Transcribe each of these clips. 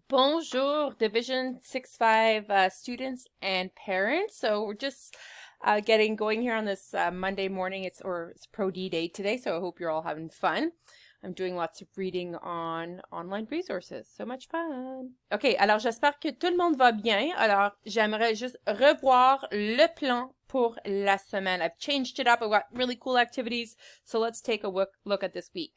Bonjour, Division 6-5 students and parents. So we're just getting going here on this Monday morning. It's Pro D Day today, so I hope you're all having fun. I'm doing lots of reading on online resources. So much fun. OK, alors j'espère que tout le monde va bien. Alors, j'aimerais juste revoir le plan pour la semaine. I've changed it up. I've got really cool activities. So let's take a look at this week.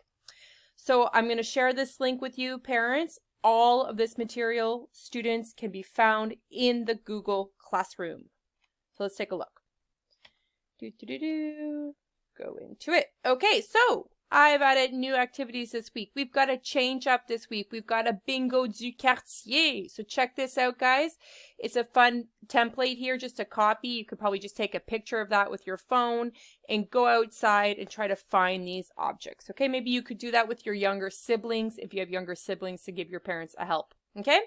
So I'm going to share this link with you, parents. All of this material, students, can be found in the Google Classroom. So let's take a look. Go into it. Okay, so I've added new activities this week. We've got a change up this week. We've got a bingo du quartier. So check this out, guys. It's a fun template here, just a copy. You could probably just take a picture of that with your phone and go outside and try to find these objects. Okay, maybe you could do that with your younger siblings if you have younger siblings to give your parents a help. Okay,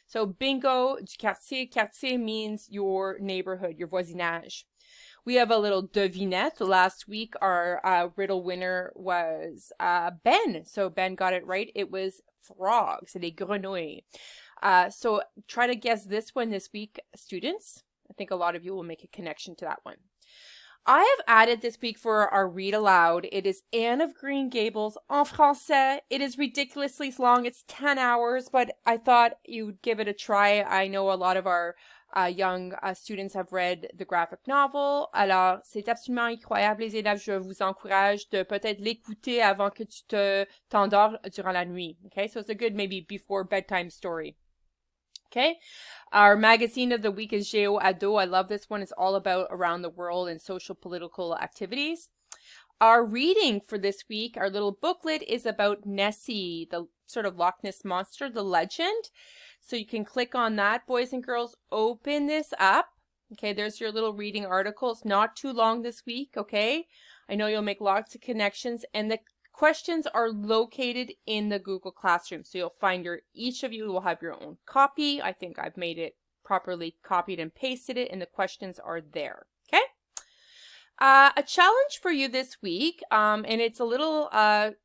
so bingo du quartier. Quartier means your neighborhood, your voisinage. We have a little devinette. So last week, our riddle winner was Ben. So Ben got it right. It was frogs, des grenouilles. So try to guess this one this week, students. I think a lot of you will make a connection to that one. I have added this week for our read aloud. It is Anne of Green Gables en français. It is ridiculously long. It's 10 hours, but I thought you'd give it a try. I know a lot of our young students have read the graphic novel. Alors, c'est absolument incroyable, les élèves. Je vous encourage de peut-être l'écouter avant que tu t'endors durant la nuit. Okay, so it's a good maybe before bedtime story. Okay, our magazine of the week is Géo Ado. I love this one. It's all about around the world and social political activities. Our reading for this week, our little booklet, is about Nessie, the sort of Loch Ness monster, the legend. So you can click on that, boys and girls. Open this up. Okay, there's your little reading article. It's not too long this week, okay? I know you'll make lots of connections, and the questions are located in the Google Classroom. So you'll find each of you will have your own copy. I think I've made it properly copied and pasted it, and the questions are there, okay? A challenge for you this week, and it's a little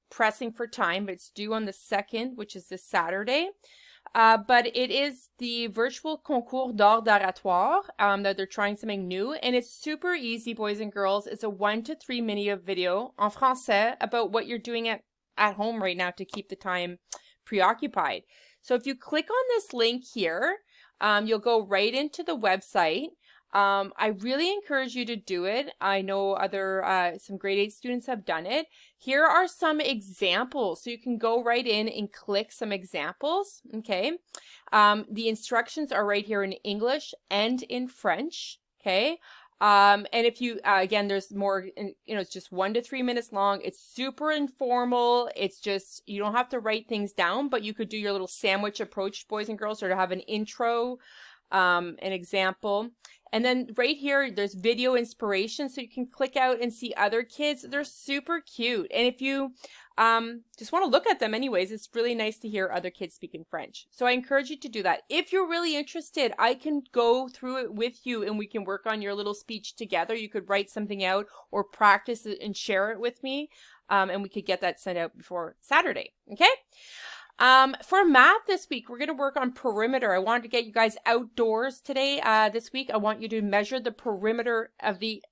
pressing for time, but it's due on the 2nd, which is this Saturday. But it is the virtual concours d'art d'oratoire that they're trying something new. And it's super easy, boys and girls. It's a 1 to 3 minute video en français about what you're doing at home right now to keep the time preoccupied. So if you click on this link here, you'll go right into the website. I really encourage you to do it. I know some grade 8 students have done it. Here are some examples. So you can go right in and click some examples. Okay. The instructions are right here in English and in French. Okay. And if you, again, there's more, it's just 1 to 3 minutes long. It's super informal. It's just, you don't have to write things down, but you could do your little sandwich approach, boys and girls, or to have an intro, an example. And then right here, there's video inspiration, so you can click out and see other kids. They're super cute. And if you just want to look at them anyways, it's really nice to hear other kids speak in French. So I encourage you to do that. If you're really interested, I can go through it with you and we can work on your little speech together. You could write something out or practice it and share it with me. And we could get that sent out before Saturday. Okay? For math this week, we're going to work on perimeter. I wanted to get you guys outdoors today. This week, I want you to measure the perimeter of the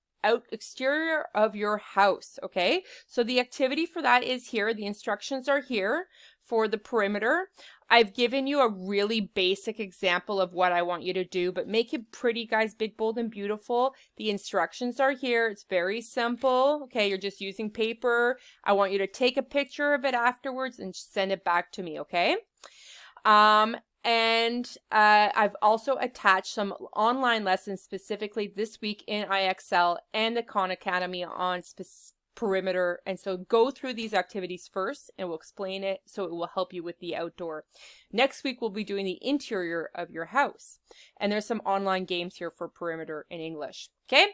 exterior of your house. Okay. So the activity for that is here. The instructions are here for the perimeter. I've given you a really basic example of what I want you to do, but make it pretty, guys, big, bold, and beautiful. The instructions are here. It's very simple. Okay, you're just using paper. I want you to take a picture of it afterwards and send it back to me, okay? And I've also attached some online lessons specifically this week in IXL and the Khan Academy on perimeter. And so go through these activities first and we'll explain it so it will help you with the outdoor. Next week, we'll be doing the interior of your house. And there's some online games here for perimeter in English. Okay.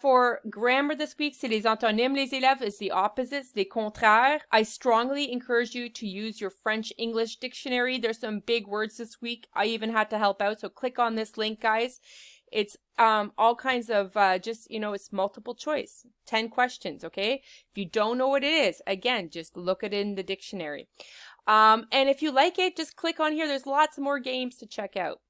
For grammar this week, c'est les antonymes, les élèves. It's the opposites, les contraires. I strongly encourage you to use your French-English dictionary. There's some big words this week. I even had to help out. So click on this link, guys. It's all kinds of it's multiple choice. 10 questions, okay? If you don't know what it is, again, just look it in the dictionary. And if you like it, just click on here. There's lots more games to check out.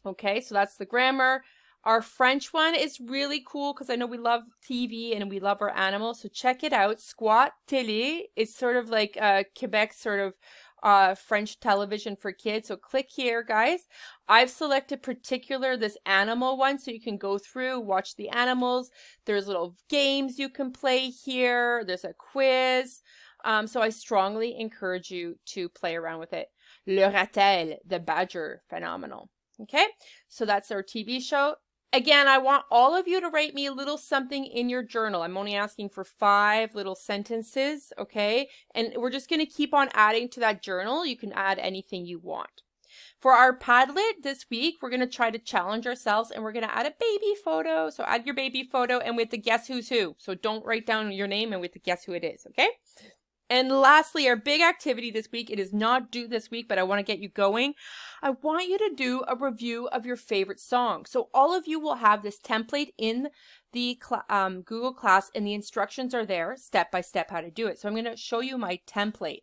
Okay, so that's the grammar. Our French one is really cool because I know we love TV and we love our animals. So check it out. Squat Télé is sort of like Quebec sort of French television for kids. So click here, guys. I've selected this animal one so you can go through, watch the animals. There's little games you can play here. There's a quiz. So I strongly encourage you to play around with it. Le Ratel, the badger, phenomenal. Okay, so that's our TV show. Again, I want all of you to write me a little something in your journal. I'm only asking for 5 little sentences, okay? And we're just going to keep on adding to that journal. You can add anything you want. For our Padlet this week, we're going to try to challenge ourselves and we're going to add a baby photo. So add your baby photo and we have to guess who's who. So don't write down your name and we have to guess who it is, okay? And lastly, our big activity this week, it is not due this week, but I want to get you going. I want you to do a review of your favorite song. So all of you will have this template in the Google Class and the instructions are there step by step how to do it. So I'm going to show you my template.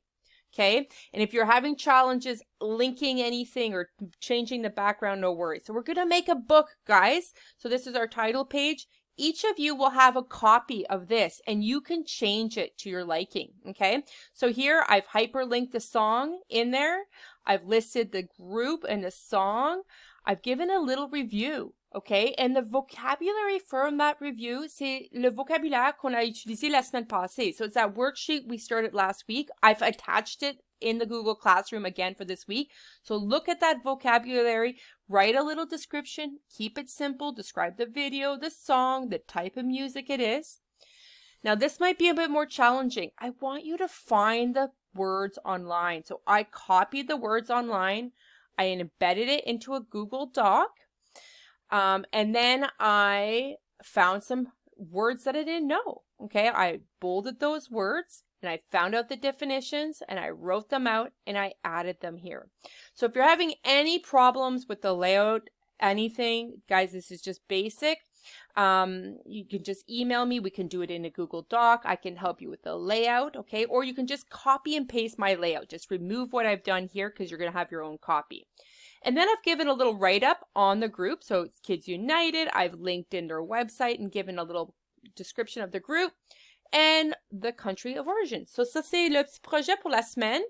Okay. And if you're having challenges linking anything or changing the background, no worries. So we're going to make a book, guys. So this is our title page. Each of you will have a copy of this and you can change it to your liking, okay? So here I've hyperlinked the song in there. I've listed the group and the song. I've given a little review, okay? And the vocabulary from that review, c'est le vocabulaire qu'on a utilisé la semaine passée. So it's that worksheet we started last week. I've attached it in the Google Classroom again for this week. So look at that vocabulary, write a little description, keep it simple, describe the video, the song, the type of music it is. Now this might be a bit more challenging. I want you to find the words online. So I copied the words online, I embedded it into a Google Doc, and then I found some words that I didn't know. Okay, I bolded those words. And I found out the definitions and I wrote them out and I added them here. So if you're having any problems with the layout, anything, guys, this is just basic. You can just email me. We can do it in a Google Doc. I can help you with the layout, okay? Or you can just copy and paste my layout. Just remove what I've done here because you're going to have your own copy. And then I've given a little write-up on the group. So it's Kids United. I've linked in their website and given a little description of the group and the country of origin. So ça c'est le petit projet pour la semaine.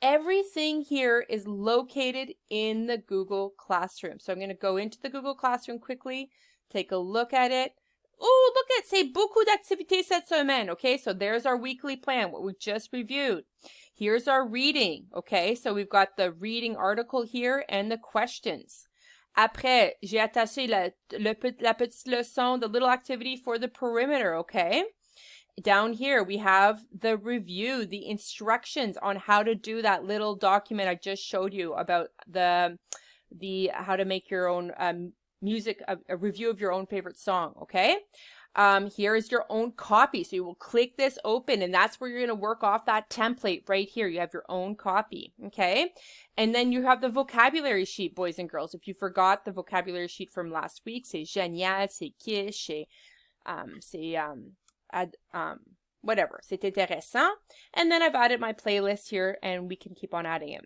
Everything here is located in the Google Classroom. So I'm going to go into the Google Classroom quickly, take a look at it. Oh, look at, c'est beaucoup d'activités cette semaine. Okay, so there's our weekly plan, what we just reviewed. Here's our reading. Okay, so we've got the reading article here and the questions. Après, j'ai attaché la petite leçon, the little activity for the perimeter, okay? Down here, we have the review, the instructions on how to do that little document I just showed you about the how to make your own music, a review of your own favorite song, okay? Here is your own copy. So you will click this open and that's where you're going to work off that template right here. You have your own copy, okay? And then you have the vocabulary sheet, boys and girls. If you forgot the vocabulary sheet from last week, c'est génial, c'est quiche, whatever, c'est intéressant. And then I've added my playlist here and we can keep on adding it.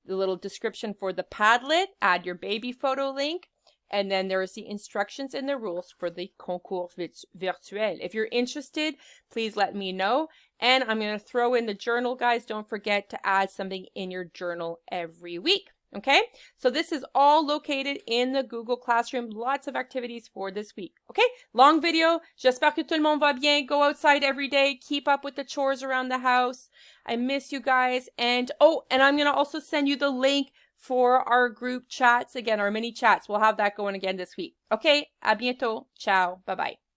The little description for the Padlet, add your baby photo link. And then there is the instructions and the rules for the concours virtuel. If you're interested, please let me know. And I'm going to throw in the journal, guys. Don't forget to add something in your journal every week. Okay, so this is all located in the Google Classroom. Lots of activities for this week. Okay, long video. J'espère que tout le monde va bien. Go outside every day. Keep up with the chores around the house. I miss you guys. And oh, and I'm going to also send you the link for our group chats. Again, our mini chats. We'll have that going again this week. Okay, à bientôt. Ciao. Bye-bye.